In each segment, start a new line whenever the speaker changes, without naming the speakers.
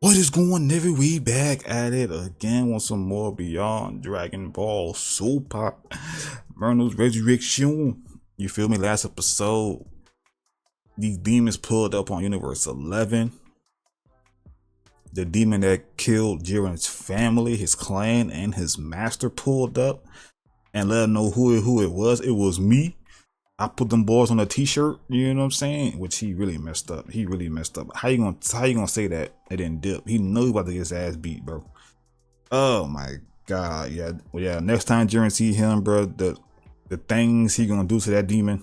What is going on, nigga? We back at it again with some more Beyond Dragon Ball Super Merno's Resurrection. You feel me? Last episode, these demons pulled up on Universe 11. The demon that killed Jiren's family, his clan, and his master pulled up and let him know who it was. It was me. I put them boys on a t-shirt, you know what I'm saying? Which he really messed up. He really messed up. How you gonna say that it didn't dip? He knew he about to get his ass beat, bro. Oh my god, yeah. Well, yeah, next time Jiren see him, bro, the things he gonna do to that demon.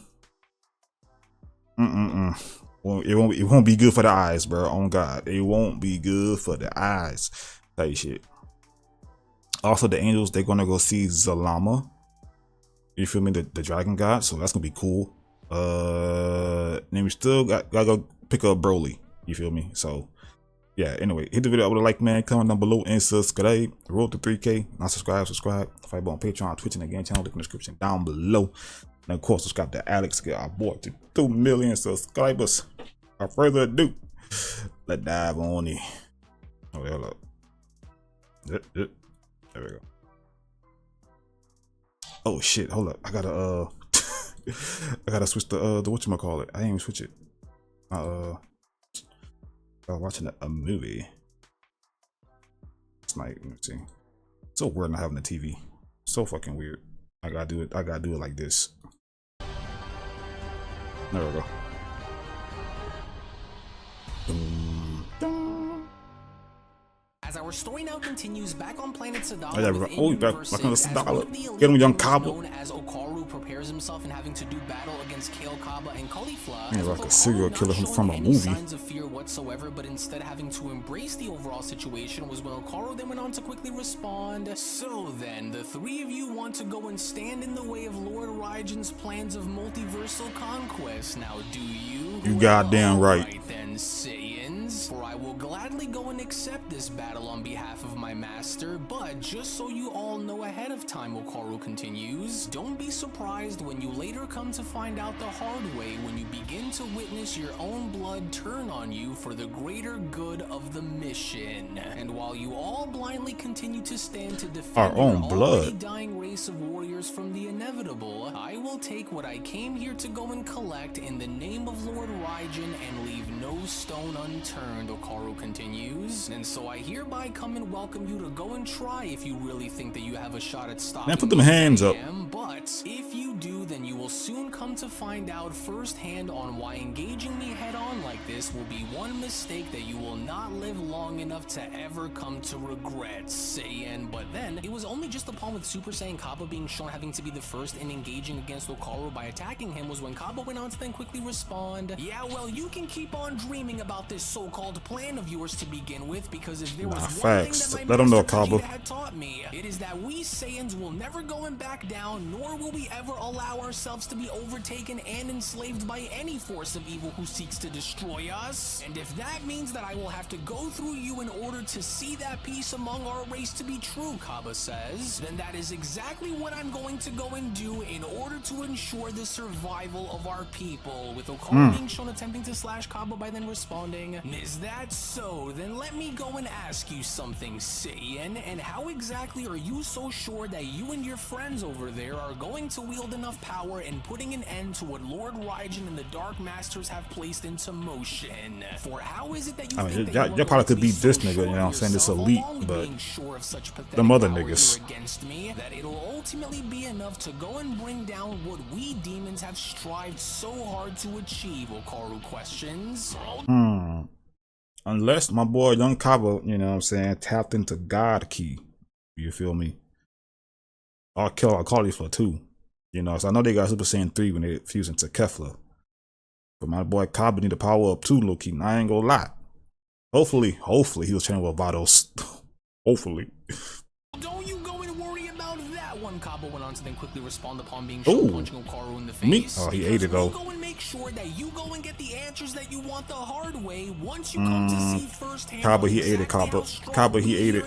Well, it won't be good for the eyes, bro. On God. It won't be good for the eyes. Tell you shit. Also, the angels, they're gonna go see Zalama. You feel me? The dragon god, so that's gonna be cool. Then we still gotta go pick up Broly. You feel me? So yeah, anyway, hit the video with a like, man, comment down below and subscribe. The road to 3K. Not subscribe. Fight on Patreon, Twitch, and again, channel link in the description down below. And of course, subscribe to Alex, get our boy to 2 million subscribers. Without further ado, let's dive on in. Oh, hold up. There we go. Oh shit, hold up. I gotta I gotta switch the whatchamacallit. I didn't even switch it. I was watching a movie. It's like, let me see. So weird not having the TV. So fucking weird. I gotta do it like this. There we go.
As our story now continues back on planet Sadala,
back on the Sadala. Get him, young Kaba.
Known as Okaru prepares himself in having to do battle against Kale Kaba and Caulifla.
Yeah, like a serial killer from a movie.
Signs of fear whatsoever, but instead having to embrace the overall situation was when Okaru then went on to quickly respond. So then, the three of you want to go and stand in the way of Lord Raigen's plans of multiversal conquest. Now, do you?
You goddamn right.
Right then, Saiyans. For I will gladly go and accept this battle on behalf of my master, but just so you all know ahead of time, Okaru continues, don't be surprised when you later come to find out the hard way when you begin to witness your own blood turn on you for the greater good of the mission. And while you all blindly continue to stand to defend
our own
your
blood,
already dying race of warriors from the inevitable, I will take what I came here to go and collect in the name of Lord Raigen and leave no stone unturned, Okaru continues. And so I hereby come and welcome you to go and try if you really think that you have a shot at stopping
man, put them hands up.
But if you do, then you will soon come to find out firsthand on why engaging me head on like this will be one mistake that you will not live long enough to ever come to regret, Saiyan. But then, it was only just upon with Super Saiyan Kappa being shown having to be the first in engaging against Okaru by attacking him was when Kappa went on to then quickly respond, yeah, well, you can keep on dreaming about this so-called plan of yours to begin with, because if there was one thing that my
let him know,
master
Kaba.
had taught me, it is that we Saiyans will never go and back down, nor will we ever allow ourselves to be overtaken and enslaved by any force of evil who seeks to destroy us. And if that means that I will have to go through you in order to see that peace among our race to be true, Kaba says, then that is exactly what I'm going to go and do in order to ensure the survival of our people. With Okaru being shown attempting to slash Kaba by then responding, is that so? Then let me go and ask you something, Saiyan, and how exactly are you so sure that you and your friends over there are going to wield enough power in putting an end to what Lord Raigen and the Dark Masters have placed into motion? For how is it that you think that
y'all probably could beat this nigga, you know what I'm saying, this elite, but them other niggas
against me, that it'll ultimately be enough to go and bring down what we demons have strived so hard to achieve, Okaru questions.
Unless my boy Young Kaba, you know what I'm saying, tapped into God Key. You feel me? I'll kill our Caulifla too. You know, so I know they got Super Saiyan 3 when they fuse into Kefla. But my boy Kaba need to power up too, low-key. I ain't gonna lie. Hopefully he was training with Vados. Hopefully.
Don't you go and worry about that one, Kaba went on to then quickly respond upon being shown punching Okaru in the face.
Oh, he ate it though.
Go and make sure that you go and get the answers that you want the hard way once you come to see firsthand.
Kaba, he ate it, Kaba. Kaba, he ate it.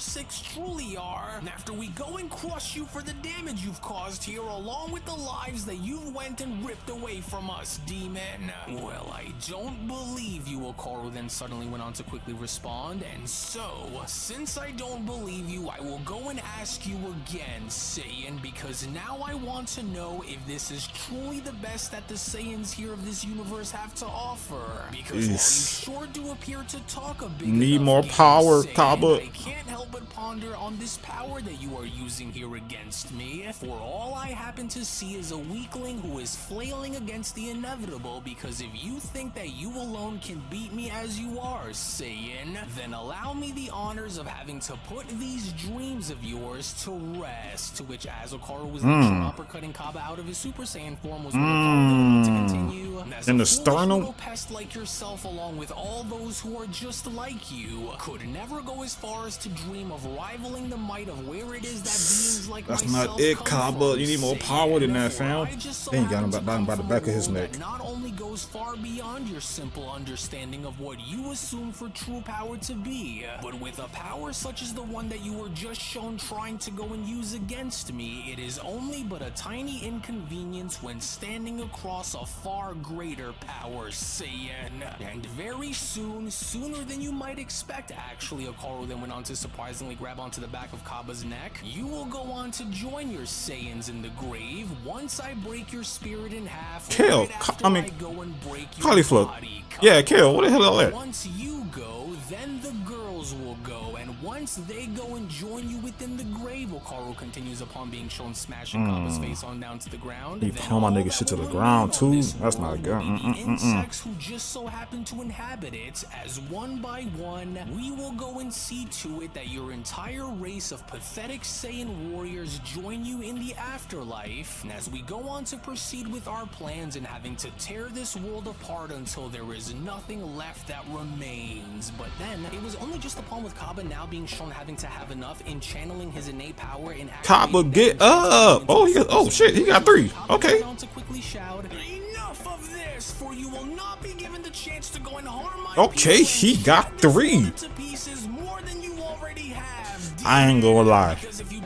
Universe 6 truly are, after we go and crush you for the damage you've caused here, along with the lives that you've went and ripped away from us, demon. Well, I don't believe you, Okaru then suddenly went on to quickly respond, and so, since I don't believe you, I will go and ask you again, Saiyan, because now I want to know if this is truly the best that the Saiyans here of this universe have to offer. Because while you sure do appear to talk a big
need more power, Kaba.
I can't help but ponder on this power that you are using here against me. For all I happen to see is a weakling who is flailing against the inevitable, because if you think that you alone can beat me as you are, Saiyan, then allow me the honors of having to put these dreams of yours to rest. To which, as Okaru was uppercutting Kaba out of his Super Saiyan form, was when Okaru went to continue.
In the sternum?
Pest like yourself, along with all those who are just like you, could never go as far as to dream of rivaling the might of where it is that beings like
That's
myself
not it,
come
Kaba.
from,
You need more
Saiyan.
power than that,
For
fam.
I just so
They ain't got him
happen to
by
come
the
from
back
a
of his
world
neck.
that not only goes far beyond your simple understanding of what you assume for true power to be, but with a power such as the one that you were just shown trying to go and use against me, it is only but a tiny inconvenience when standing across a far greater power, Saiyan. And very soon, sooner than you might expect actually, Okaru then went on to surprisingly grab onto the back of Kaba's neck, you will go on to join your Saiyans in the grave once I break your spirit in half.
Kill.
Right after
I mean,
go and break your
cauliflower.
body,
Yeah, kill. What the hell is that?
Once you go, then the girls will go, and once they go and join you within the grave, Okaru continues upon being shown smashing Kaba's face on down to the ground.
He pull my nigga shit to the ground too. That's not good.
Insects who just so happen to inhabit it, as one by one, we will go and see to it that your entire race of pathetic Saiyan warriors join you in the afterlife. And as we go on to proceed with our plans and having to tear this world apart until there is nothing left that remains. But then, it was only just upon with Kaba now being shown having to have enough in channeling his innate power in
Kaba, get up! Oh shit, he got 3. Okay.
To quickly shout, enough of this, for you will not be given the chance to go and harm my
Okay, he got 3.
to pieces more than you already have.
I ain't gonna lie.
Because if you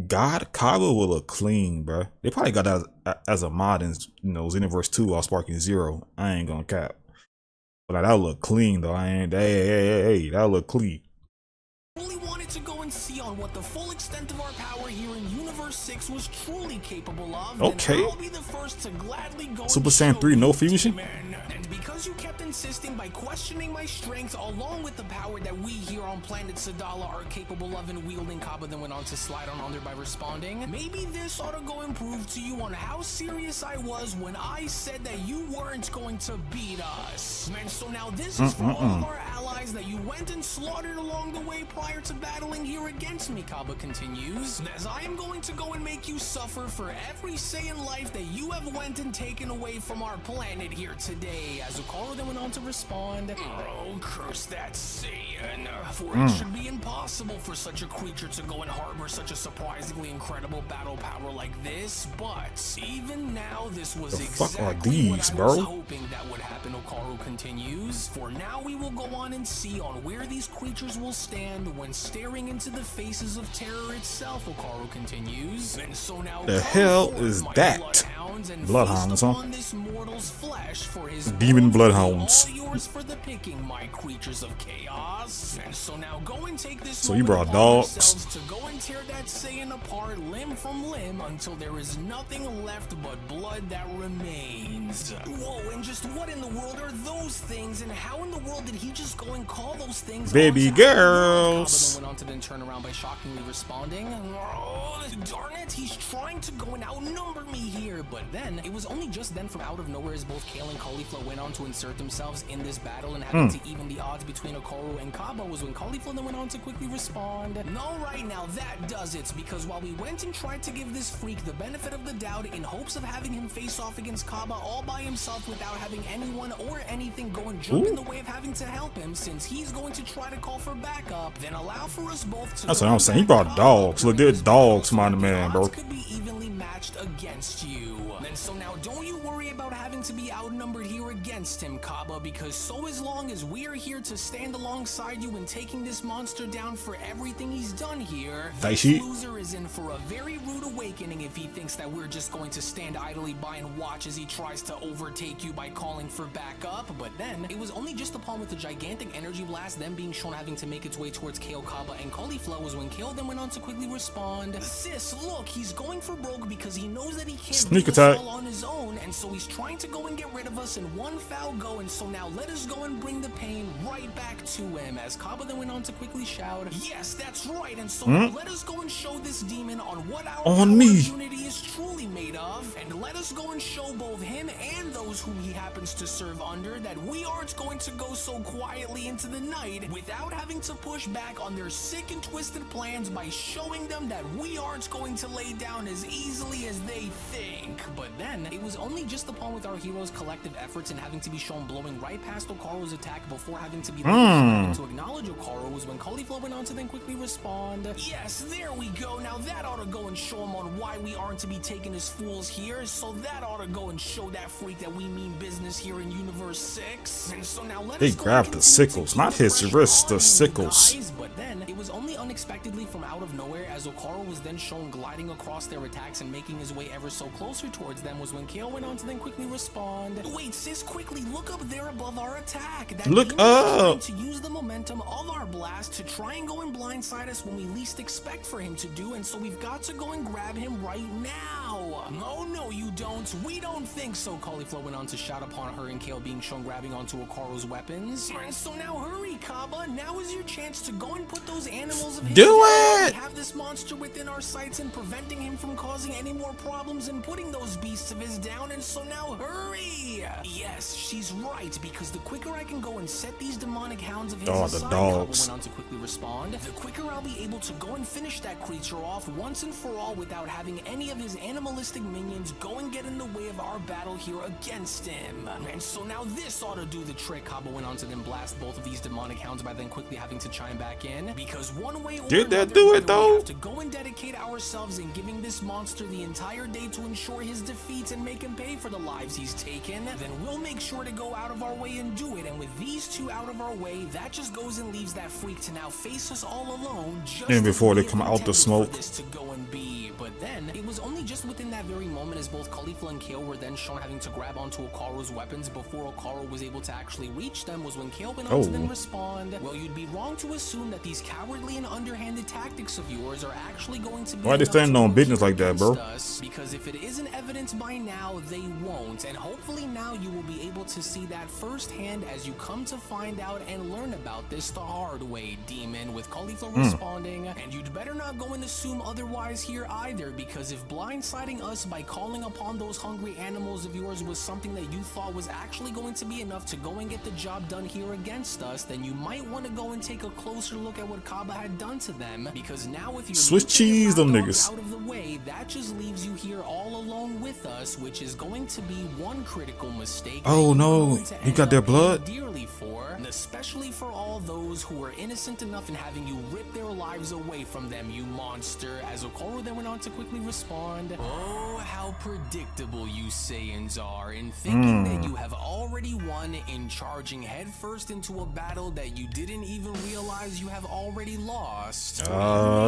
God, Kaba will look clean, bro. They probably got that as a mod in, Xenoverse 2 or Sparking 0. I ain't gonna cap. But like, that'll look clean though. Hey, that'll look clean.
really wanted to go and see on what the full extent of our power here in Universe 6 was truly capable of,
Okay.
then I'll be the first to gladly go
Super
and
Saiyan
show
3,
you,
no fusion?
demon. And because you kept insisting by questioning my strength along with the power that we here on planet Sadala are capable of in wielding, Kaba then went on to slide on under by responding, maybe this ought to go and prove to you on how serious I was when I said that you weren't going to beat us. And so now this is for all of our allies that you went and slaughtered along the way prior to battling here against me, Kaba continues, as I am going to go and make you suffer for every Saiyan life that you have went and taken away from our planet here today. As Okaru then went on to respond, oh, curse that Saiyan, for it should be impossible for such a creature to go and harbor such a surprisingly incredible battle power like this, but even now this was
fuck are
exactly
these,
what I
bro?
was hoping that would happen, Okaru continues, for now we will go on and see on where these creatures will stand when staring into the faces of terror itself, Okaru continues. And so now
The
come
hell
forth,
is
my
that?
bloodhounds, and
Bloodhounds,
feast
huh?
upon this mortal's flesh, for his
Demon
bones will be
bloodhounds.
all yours for the picking, my creatures of chaos. And so now go and take this
So you
moment
brought
upon
dogs?
yourselves to go and tear that Saiyan apart limb from limb until there is nothing left but blood that remains. Whoa, and just what in the world are those things, and how in the world did he just go and call those things
Baby
onto our world?
girls.
Kaba then went on to then turn around by shockingly responding, oh, darn it, he's trying to go and outnumber me here. But then, it was only just then from out of nowhere as both Kale and Caulifla went on to insert themselves in this battle and having to even the odds between Okaru and Kaba was when Caulifla then went on to quickly respond, no, right now that does it, because while we went and tried to give this freak the benefit of the doubt in hopes of having him face off against Kaba all by himself without having anyone or anything go and jump in the way of having to help him, since he's going to try to call for backup, then allow for us both to.
That's what I'm saying. He brought dogs. Look, there's dogs, my man, bro.
Could be evenly matched against you. And so now don't you worry about having to be outnumbered here against him, Kaba, because so as long as we are here to stand alongside you in taking this monster down for everything he's done here, this loser is in for a very rude awakening if he thinks that we're just going to stand idly by and watch as he tries to overtake you by calling for backup. But then, it was only just upon with the gigantic energy blast, them being shown having to make its way towards Kale, Kaba, and Cauliflower was when Kale then went on to quickly respond. Sis, look, he's going for broke because he knows that he can't
sneak attack
on his own, and so he's trying to go and get rid of us in one foul go, and so now let us go and bring the pain right back to him, as Kaba then went on to quickly shout, yes, that's right, and so now let us go and show this demon on what our unity is truly made of, and let us go and show both him and those whom he happens to serve under that we aren't going to go so quietly into the night without having to push back on their sick and twisted plans by showing them that we aren't going to lay down as easily as they think. But then, it was only just upon with our heroes' collective efforts and having to be shown blowing right past Okaru's attack before having to be to acknowledge Okaru was when Cauliflower went on to then quickly respond. Yes, there we go. Now that ought to go and show him on why we aren't to be taken as fools here. So that ought to go and show that freak that we mean business here in Universe 6. And so now let us
grabbed the sickles, not his wrists, the sickles.
Guys, but then, it was only unexpectedly from out of nowhere as Okaru was then shown gliding across their attacks and making his way ever so closer towards them was when Kale went on to then quickly respond. Wait, sis, quickly look up there above our attack. That
look up!
To use the momentum of our blast to try and go and blindside us when we least expect for him to do, and so we've got to go and grab him right now. No, you don't. We don't think so, Cauliflower went on to shout upon her and Kale being shown grabbing onto Okaru's weapons. And so now hurry, Kaba. Now is your chance to go and put those animals of his
do it!
We have this monster within our sights and preventing him from causing any more problems and putting those beasts of his down, and so now hurry! Yes, she's right, because the quicker I can go and set these demonic hounds of his aside, Kaba went on to quickly respond, the quicker I'll be able to go and finish that creature off once and for all without having any of his animalistic minions go and get in the way of our battle here against him. And so now this ought to do the trick. Kaba went on to then blast both of these demonic hounds by then quickly having to chime back in, because one way or
did that do it though?
We have to go and dedicate ourselves in giving this monster the entire day to ensure his defeat and make him pay for the lives he's taken, then we'll make sure to go out of our way and do it. And with these two out of our way, that just goes and leaves that freak to now face us all alone, just
and before they come out the smoke.
This to go and be. But then it was only just within that very moment as both Cauliflower and Kale were then shown having to grab onto Okaru's weapons before Okaru was able to actually reach them was when Kale went on to then respond. Well, you'd be wrong to assume that these cowardly and underhanded tactics of yours are actually going to be.
Why they standing on business like that, bro?
Because if it isn't evident by now, they won't, and hopefully now you will be able to see that firsthand as you come to find out and learn about this the hard way, demon, with Cauliflower responding. And you'd better not go and assume otherwise here either, because if blindsiding us by calling upon those hungry animals of yours was something that you thought was actually going to be enough to go and get the job done here against us, then you might want to go and take a closer look at what Kaba had done to them, because now with your
Swiss cheese them niggas
out of the way, that just leaves you here all alone with us, which is going to be one critical mistake.
Oh no, he got their blood?
Dearly for, and especially for all those who were innocent enough in having you rip their lives away from them, you monster, as Okaru then went on to quickly respond. Oh, how predictable you Saiyans are in thinking that you have already won in charging headfirst into a battle that you didn't even realize you have already lost.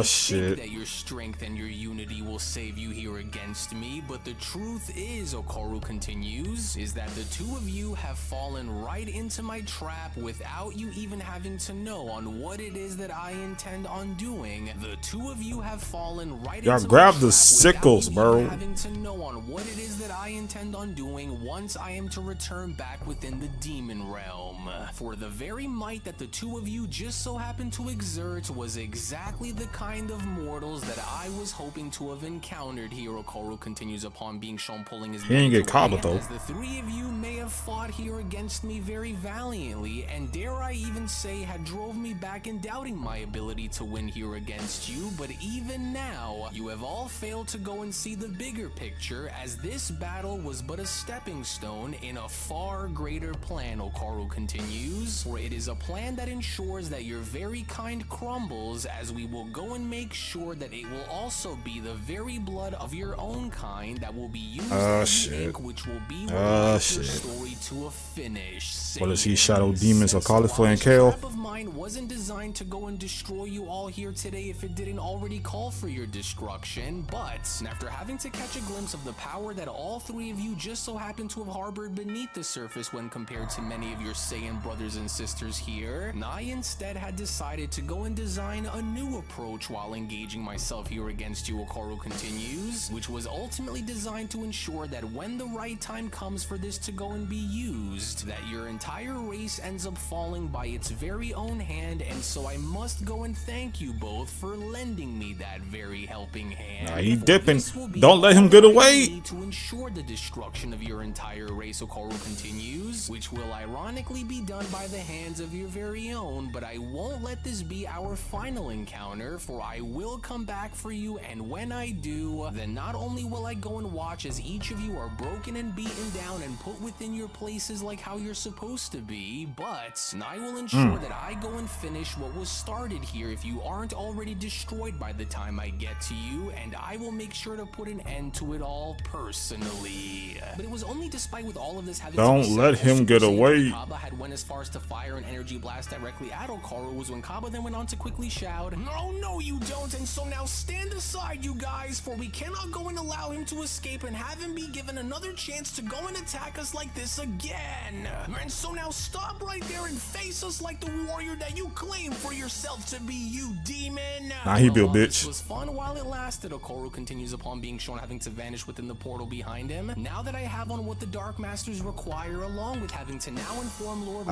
Shit.
That your strength and your unity will save you here against me, but the truth is, Okaru continues, is that the two of you have fallen right into my trap without you even having to know on what it is that I intend on doing. The two of you have fallen right into my trap.
Y'all grab the sickles, bro.
Having to know on what it is that I intend on doing once I am to return back within the demon realm. For the very might that the two of you just so happened to exert was exactly the kind of mortals that I was hoping to have encountered here, Okaru continues upon being shown pulling his.
He ain't get Kaba though.
As the three of you may have fought here against me very valiantly, and dare I even say had drove me back in doubting my ability to win here against you, but even now, you have all failed to go and see the bigger picture, as this battle was but a stepping stone in a far greater plan, Okaru continues, for it is a plan that ensures that your very kind crumbles, as we will go and make sure that it will also be the very blood of your own kind that will be used as the ink, which will be your story to a finish.
What is he, Shadow Demons or Cauliflower and Kale?
This trap of mine wasn't designed to go and destroy you all here today if it didn't already call for your destruction, but after having to catch a glimpse of the power that all three of you just so happen to have harbored beneath the surface when compared to many of your Saiyan brothers and sisters here, I instead had decided to go and design a new approach while engaging myself here against you, Okaru continues, which was ultimately designed to ensure that when the right time comes for this to go and be used, that your entire race ends up falling by its very own hand, and so I must go and thank you both for lending me that very helping hand.
Nah, he dipping. Don't let him get away.
To ensure the destruction of your entire race, Okaru continues, which will ironically be done by the hands of your very own, but I won't let this be our final encounter, for I will come back for you, and when I do, then not only will I go and watch as each of you are broken and beaten down and put within your places like how you're supposed to be, but I will ensure that I go and finish what was started here if you aren't already destroyed by the time I get to you, and I will make sure to put an end to it all personally. But it was only despite with all of this having
Don't let him get away.
Kaba had went as far as to fire an energy blast directly at Okaru was when Kaba then went on to quickly shout, no you don't, and so now stand aside you guys, for we cannot go and allow him to escape and have him be given another chance to go and attack us like this again. And so now stop right there and face us like the warrior that you claim for yourself to be, you demon.
Nah, he be a bitch.
This was fun while it lasted, Okaru continues upon being shown having to vanish within the portal behind him. Now that I have on what the Dark Masters require, along with having to now inform Lord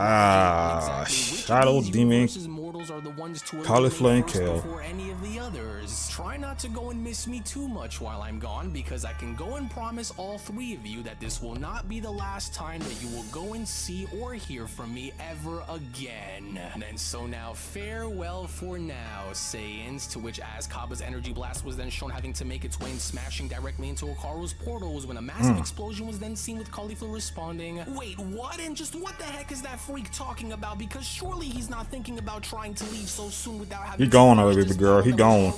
Shadow Demon, Cauliflower and Kale.
Before any of the others. Try not to go and miss me too much while I'm gone, because I can go and promise all three of you that this will not be the last time that you will go and see or hear from me ever again. And so now farewell for now, Saiyans, to which as Kaba's energy blast was then shown having to make its way and smashing directly into Okaru's portals when a massive explosion was then seen with Cauliflower responding, wait, what? And just what the heck is that freak talking about? Because surely he's not thinking about trying to leave so soon without having
He gone already, baby girl. He gone.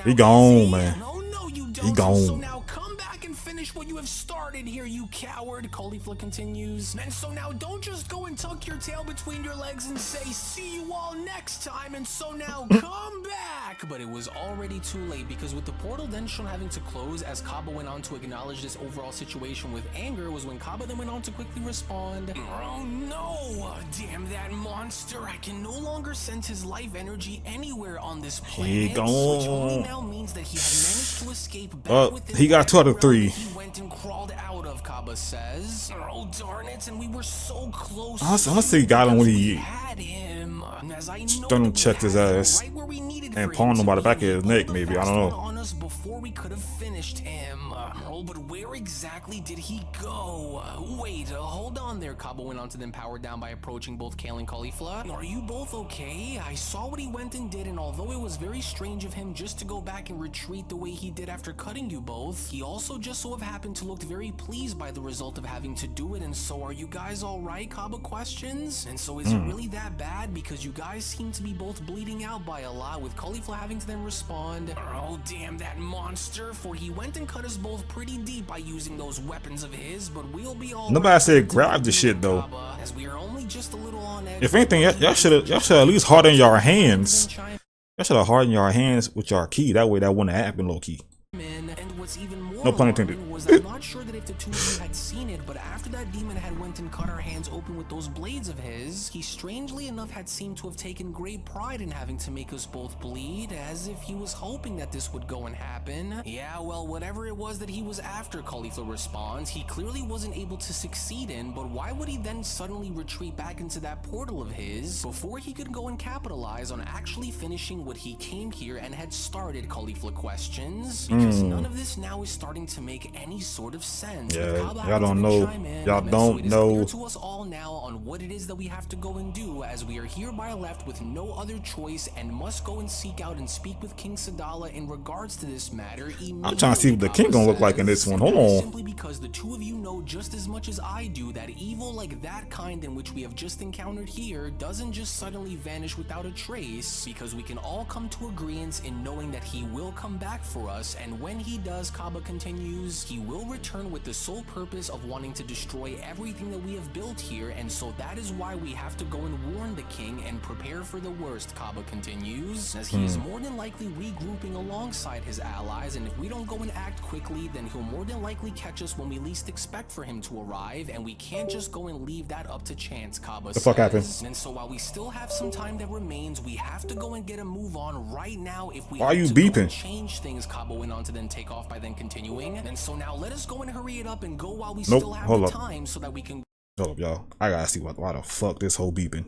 He gone, man.
No, you don't.
He gone.
So now come back and finish what you have started here, you coward, Cauliflower continues. And so now don't just go and tuck your tail between your legs and say, see you all next time, and so now come back. But it was already too late, because with the portal then shown having to close as Kaba went on to acknowledge this overall situation with anger was when Kaba then went on to quickly respond, oh no, damn that monster, I can no longer sense his life energy anywhere on this planet.
He gone.
Which only now means that he had managed to escape back within
he got 2 out of 3.
he went and crawled out of, Kaba says. Oh darn it, and we were so close.
I see he got him when he
had him. As I know
done
that we
checked his
had him
ass
right where we needed
and
for
pawned
him
him by
to
the back of
be,
his
but
neck,
the
maybe. I
fast
don't
one
know.
on us before we could have finished him. Oh, but where exactly did he go? Wait, hold on there, Kaba went on to then power down by approaching both Kale and Cauliflower. Are you both okay? I saw what he went and did, and although it was very strange of him just to go back and retreat the way he did after cutting you both, he also just so have happened to look very pleased by the result of having to do it. And so are you guys alright, Kaba questions? And so is it really that bad? Because you guys seem to be both bleeding out by a lot, with Cauliflower having to then respond, oh damn that monster, for he went and cut us both pretty deep by using those weapons of his, but we'll be all
Nobody
right.
said grab the shit though.
Kaba, as we are only just a little on edge.
If anything, y'all should at least harden your hands. Y'all should have hardened your hands with your key. That way that wouldn't happen low key.
And what's even more
No pun intended.
alarming was I'm not sure that if the two of you had seen it, but after that demon had went and cut our hands open with those blades of his, he strangely enough had seemed to have taken great pride in having to make us both bleed, as if he was hoping that this would go and happen. Yeah, well, whatever it was that he was after, Cauliflower responds, he clearly wasn't able to succeed in, but why would he then suddenly retreat back into that portal of his before he could go and capitalize on actually finishing what he came here and had started, Cauliflower questions? Because none of this this now is starting to make any sort of sense.
Yeah, y'all don't know. Y'all don't know.
To us all now on what it is that we have to go and do, as we are hereby left with no other choice and must go and seek out and speak with King Sadala in regards to this matter.
I'm trying to see what the king gonna look like in this one. Hold on.
Simply because the two of you know just as much as I do that evil like that kind in which we have just encountered here doesn't just suddenly vanish without a trace, because we can all come to agreement in knowing that he will come back for us, and when he does, Kaba continues, he will return with the sole purpose of wanting to destroy everything that we have built here, and so that is why we have to go and warn the king and prepare for the worst, Kaba continues, as he is more than likely regrouping alongside his allies, and if we don't go and act quickly, then he'll more than likely catch us when we least expect for him to arrive, and we can't just go and leave that up to chance, Kaba
The fuck happened?
And so while we still have some time that remains, we have to go and get a move on right now if we
Why are
have
you
to go and
beeping?
change things, Kaba went on to then take off by then continuing. And so now let us go and hurry it up and go while we
Nope,
still have
hold
the
up.
time so that we can
Hold up, y'all. I gotta see why the fuck this whole beeping.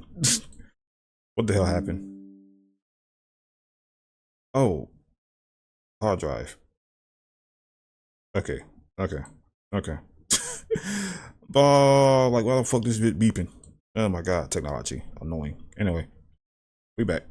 What the hell happened? Oh, hard drive. Okay. Like, why the fuck this bit beeping? Oh my god, technology, annoying. Anyway, we back.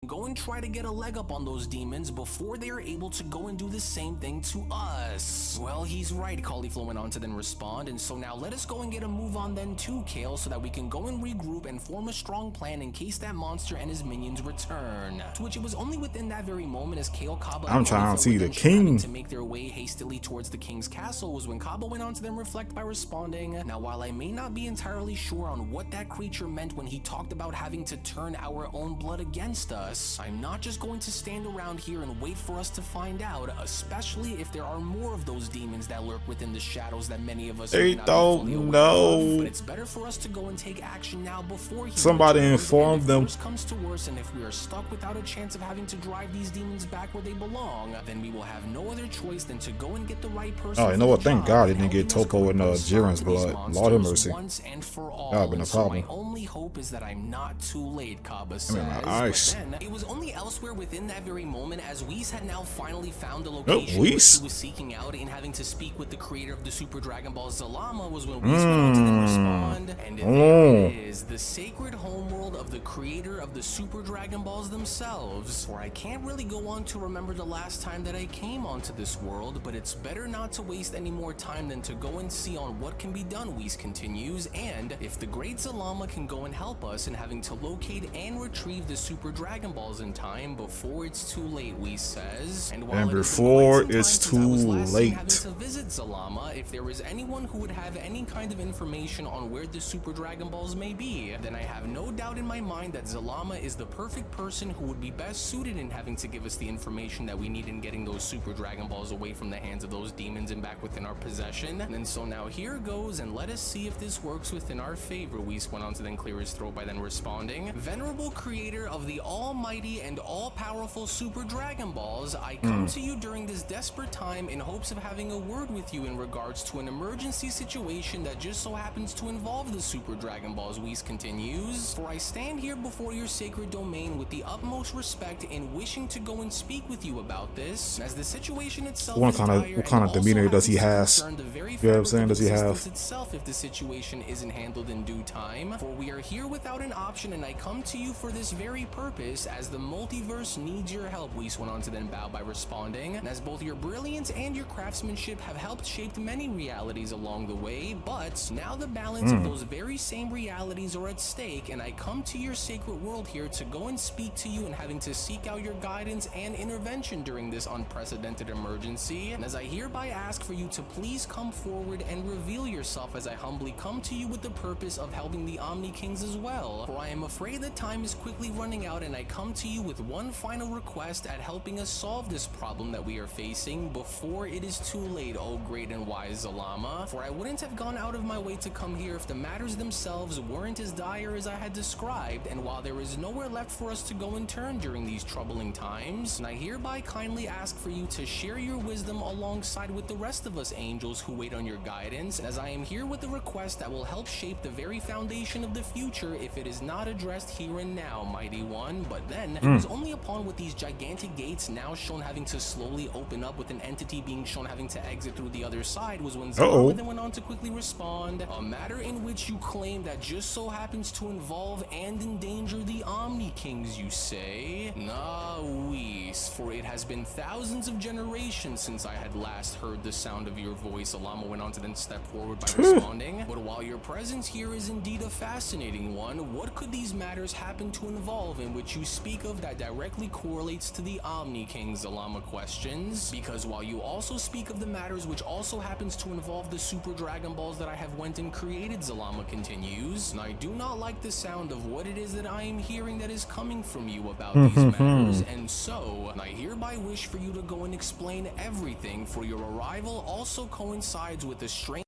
go and try to get a leg up on those demons before they are able to go and do the same thing to us. Well, he's right, Cauliflower went on to then respond, and so now let us go and get a move on then too, Kale, so that we can go and regroup and form a strong plan in case that monster and his minions return. To which it was only within that very moment as Kale, Kaba,
I'm
and
trying to see the
Cauliflower were then
king.
to make their way hastily towards the king's castle was when Kaba went on to then reflect by responding, now while I may not be entirely sure on what that creature meant when he talked about having to turn our own blood against us, I'm not just going to stand around here and wait for us to find out, especially if there are more of those demons that lurk within the shadows that many of us
They
may not be
don't
fully aware
know.
of. But it's better for us to go and take action now before he
Somebody
returns,
inform
and if
them.
worse comes to worse, and if we are stuck without a chance of having to drive these demons back where they belong, then we will have no other choice than to go and get the right person.
Oh, you
for
know
the
what? Thank
job,
God he
and
didn't get
helping us
Topo
go
and
put a stop
Jiren's
to these
blood.
monsters
Lord have mercy.
once and for all.
That would've been a
And so
problem.
my only hope is that I'm not too late, Kaba says.
mean, my eyes.
But then, it was only elsewhere within that very moment as Whis had now finally found the location
Whis?
which he was seeking out in having to speak with the creator of the Super Dragon Ball Zalama was when Whis went on to then respond. And there it is, the sacred homeworld of the creator of the Super Dragon Balls themselves. For I can't really go on to remember the last time that I came onto this world, but it's better not to waste any more time than to go and see on what can be done, Whis continues, and if the great Zalama can go and help us in having to locate and retrieve the Super Dragon Balls in time before it's too late, Whis says. And while
And
it has been
before
quite some
it's
time since I was
too
last seen
late.
having to visit Zalama, if there is anyone who would have any kind of information on where the Super Dragon Balls may be, then I have no doubt in my mind that Zalama is the perfect person who would be best suited in having to give us the information that we need in getting those Super Dragon Balls away from the hands of those demons and back within our possession. And so now here goes, and let us see if this works within our favor. Whis went on to then clear his throat by then responding, Venerable creator of the almighty and all-powerful Super Dragon Balls, I come to you during this desperate time in hopes of having a word with you in regards to an emergency situation that just so happens to involve the Super Dragon Balls, Whis continues. For I stand here before your sacred domain with the utmost respect in wishing to go and speak with you about this, as the situation itself
What
is
kind of-
dire
what kind
and
of demeanor
also
does he
happens to
has?
concern the very
You know what I'm
fabric
saying?
of
Does he have-
existence itself if the situation isn't handled in due time. For we are here without an option, and I come to you for this very purpose, as the multiverse needs your help, Whis went on to then bow by responding, and as both your brilliance and your craftsmanship have helped shape many realities along the way, but now the balance of those very same realities are at stake, and I come to your sacred world here to go and speak to you and having to seek out your guidance and intervention during this unprecedented emergency, and as I hereby ask for you to please come forward and reveal yourself as I humbly come to you with the purpose of helping the Omni Kings as well, for I am afraid that time is quickly running out, and I come to you with one final request at helping us solve this problem that we are facing before it is too late, O great and wise Zalama, for I wouldn't have gone out of my way to come here if the matters themselves weren't as dire as I had described, and while there is nowhere left for us to go and turn during these troubling times, and I hereby kindly ask for you to share your wisdom alongside with the rest of us angels who wait on your guidance, as I am here with a request that will help shape the very foundation of the future if it is not addressed here and now, mighty one, but But then, it was only upon with these gigantic gates now shown having to slowly open up with an entity being shown having to exit through the other side was when Zalama then went on to quickly respond, a matter in which you claim that just so happens to involve and endanger the Omni Kings, you say? Nah, Whis, for it has been thousands of generations since I had last heard the sound of your voice. Zalama went on to then step forward by responding, but while your presence here is indeed a fascinating one, what could these matters happen to involve in which you speak of that directly correlates to the Omni Kings? Zalama questions, because while you also speak of the matters which also happens to involve the Super Dragon Balls that I have went and created, Zalama continues, and I do not like the sound of what it is that I am hearing that is coming from you about these matters, and so I hereby wish for you to go and explain everything, for your arrival also coincides with the strange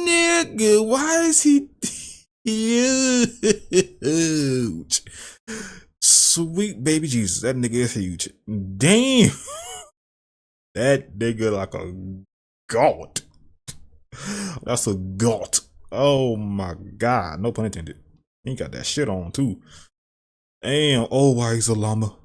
nigga, why is he huge? Sweet baby Jesus, that nigga is huge. Damn. That nigga like a god. That's a god. Oh my god. No pun intended. He got that shit on too. Damn. Oh, why is Zalama?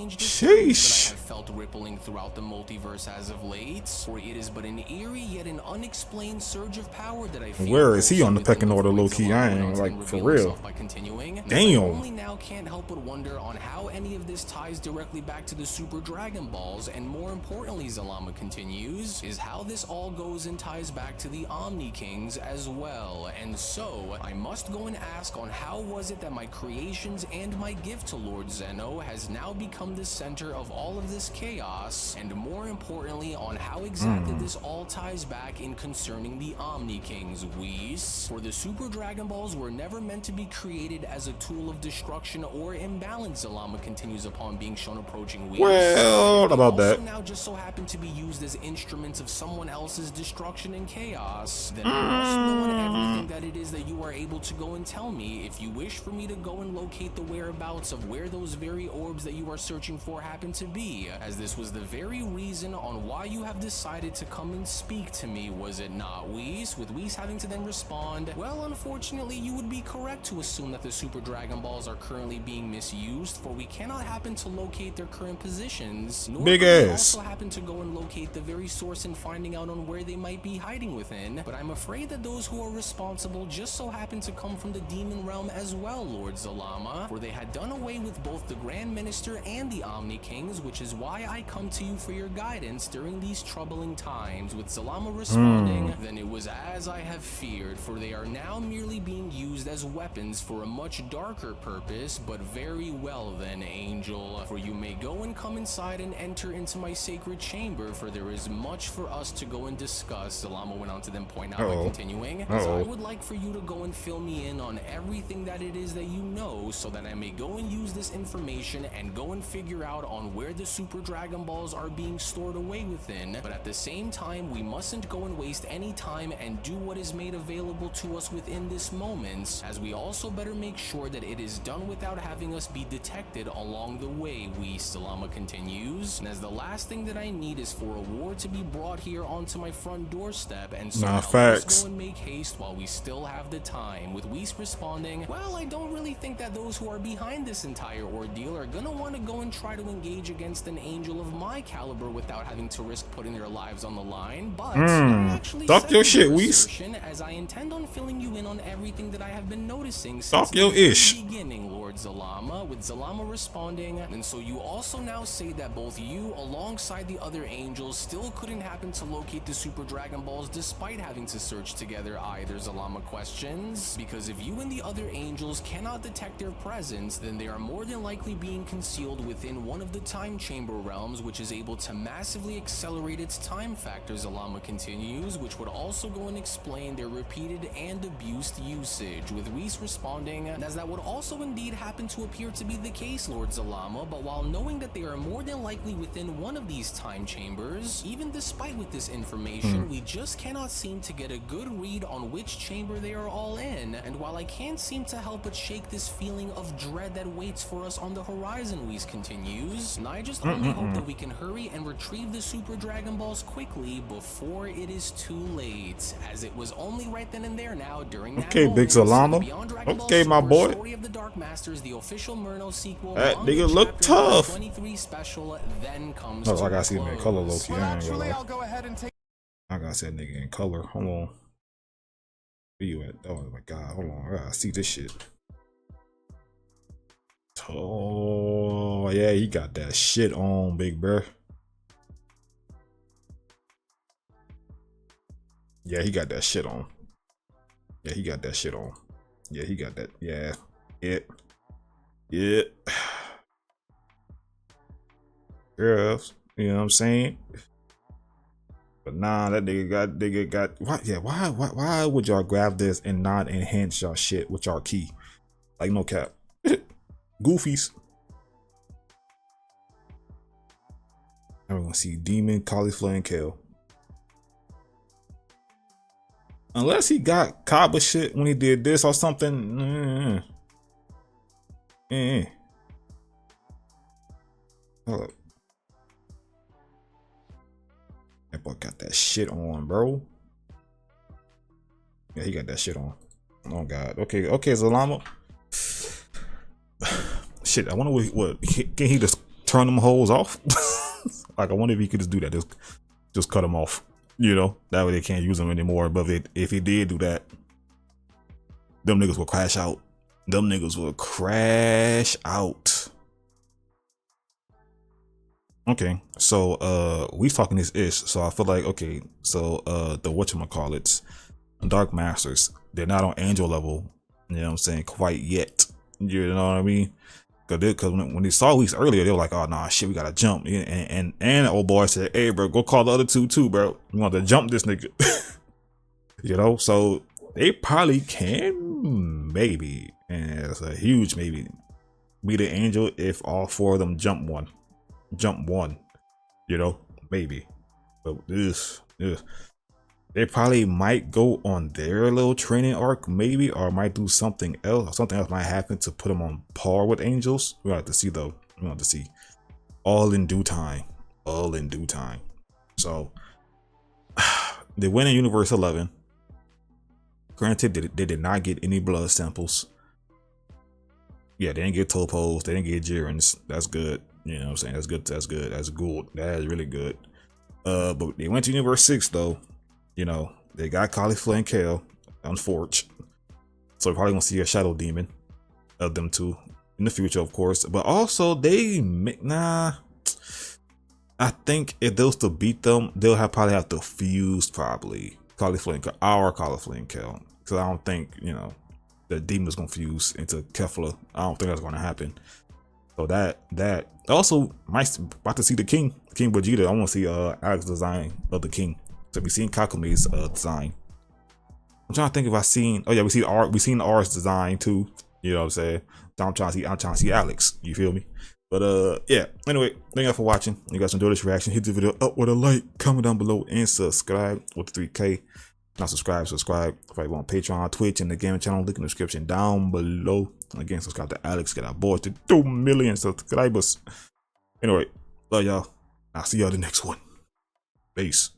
Sheesh.
that I have felt rippling throughout the multiverse as of late, for it is but an eerie yet an unexplained surge of power that I feel.
Where is he on the pecking order, low key? I ain't like for real.
By continuing,
damn.
I only now can't help but wonder on how any of this ties directly back to the Super Dragon Balls, and more importantly, Zalama continues, is how this all goes and ties back to the Omni Kings as well. And so I must go and ask on how was it that my creations and my gift to Lord Zeno has now become the center of all of this chaos, and more importantly on how exactly this all ties back in concerning the Omni Kings, Whis. For the Super Dragon Balls were never meant to be created as a tool of destruction or imbalance, Zalama continues upon being shown approaching Whis.
Well, about that.
Now just so happen to be used as instruments of someone else's destruction and chaos, then I must know on everything that it is that you are able to go and tell me if you wish for me to go and locate the whereabouts of where those very orbs that you are searching for happen to be, as this was the very reason on why you have decided to come and speak to me, was it not, Whis? With Whis having to then respond, well, unfortunately, you would be correct to assume that the Super Dragon Balls are currently being misused, for we cannot happen to locate their current positions, nor
big
can we
ass.
also happen to go and locate the very source and finding out on where they might be hiding within, but I'm afraid that those who are responsible just so happen to come from the demon realm as well, Lord Zalama, for they had done away with both the Grand Minister and the Omni Kings, which is why I come to you for your guidance during these troubling times. With Zalama responding, then it was as I have feared, for they are now merely being used as weapons for a much darker purpose, but very well then, Angel, for you may go and come inside and enter into my sacred chamber, for there is much for us to go and discuss. Zalama went on to then point out by continuing, as I would like for you to go and fill me in on everything that it is that you know, so that I may go and use this information and go and figure out on where the Super Dragon Balls are being stored away within, but at the same time we mustn't go and waste any time and do what is made available to us within this moment, as we also better make sure that it is done without having us be detected along the way, Zalama continues, and as the last thing that I need is for a war to be brought here onto my front doorstep, and so now let's go and make haste while we still have the time, with Whis responding, well, I don't really think that those who are behind this entire ordeal are gonna want to go and try to engage against an angel of my caliber without having to risk putting their lives on the line, but I actually
talk your shit, Whis,
as I intend on filling you in on everything that I have been noticing since
talk your ish.
the beginning, Lord Zalama, with Zalama responding, and so you also now say that both you alongside the other angels still couldn't happen to locate the Super Dragon Balls despite having to search together either, Zalama questions, because if you and the other angels cannot detect their presence, then they are more than likely being concealed within one of the time chamber realms, which is able to massively accelerate its time factor, Zalama continues, which would also go and explain their repeated and abused usage, with Whis responding, as that would also indeed happen to appear to be the case, Lord Zalama, but while knowing that they are more than likely within one of these time chambers, even despite with this information, we just cannot seem to get a good read on which chamber they are all in, and while I can't seem to help but shake this feeling of dread that waits for us on the horizon, Whis continues, I just only hope that we can hurry and retrieve the Super Dragon Balls quickly before it is too late, as it was only right then and there now during that
Okay, Big Zalama. Okay, my boy.
Story of the Dark Masters, the official Merno sequel,
That
Manga
nigga look
chapter
tough.
23 special then comes
Oh,
to
I gotta
a
see him in
close.
color, low key.
Well,
I ain't gonna
actually,
lie.
I'll go ahead and take.
I gotta see that nigga in color. Hold on. Where you at? Oh my god, hold on. I gotta see this shit. Oh yeah, he got that shit on, big bro. Yeah, he got that shit on. Yeah, he got that shit on. Yeah, he got that. Yeah. Yeah. Girls, you know what I'm saying? But nah, that nigga got why? Yeah, why would y'all grab this and not enhance y'all shit with y'all key? Like no cap, goofies. Now we're gonna see Demon, Cauliflower, and Kale. Unless he got Kaba shit when he did this or something. Hold up. That boy got that shit on, bro. Yeah, he got that shit on. Oh god. Okay, Zalama. Shit, I wonder what can he just turn them holes off? Like I wonder if he could just do that. Just cut them off. You know, that way they can't use them anymore. But if he did do that, them niggas will crash out. Them niggas will crash out. Okay, so we talking this ish, so I feel like okay, so the whatchamacallits, Dark Masters, they're not on angel level, you know what I'm saying, quite yet. You know what I mean? Cause when they saw Whis earlier, they were like, oh nah shit, we gotta jump. And old boy said, hey bro, go call the other two too, bro. We want to jump this nigga. You know, so they probably can maybe, and it's a huge maybe, be the angel if all four of them jump one, you know, maybe. But this they probably might go on their little training arc maybe, or might do something else. Something else might happen to put them on par with angels. We'll have to see though. We'll have to see. All in due time. So they went in Universe 11. Granted, they did not get any blood samples. Yeah, they didn't get topos, they didn't get Jirens. That's good. You know what I'm saying? That's good. That's good. That is really good. But they went to Universe 6 though. You know, they got Cauliflower and Kale on Forge. So we're probably gonna see a shadow demon of them two in the future, of course. But also they I think if those to beat them, they'll probably have to fuse probably Cauliflower and Kale. Because I don't think, you know, the demon's gonna fuse into Kefla. I don't think that's gonna happen. So that also about to see the King Vegeta. I want to see Alex's design of the King. So we seen Kakumi's design. I'm trying to think if I seen. Oh yeah, we seen R's design too. You know what I'm saying? So I'm trying to see Alex. You feel me? But yeah. Anyway, thank you guys for watching. If you guys enjoyed this reaction, hit the video up with a like, comment down below, and subscribe with the 3K. Not subscribe. If you want Patreon, Twitch, and the gaming channel, link in the description down below. And again, subscribe to Alex, get our boys to 2 million subscribers. Anyway, love y'all. I'll see y'all the next one. Peace.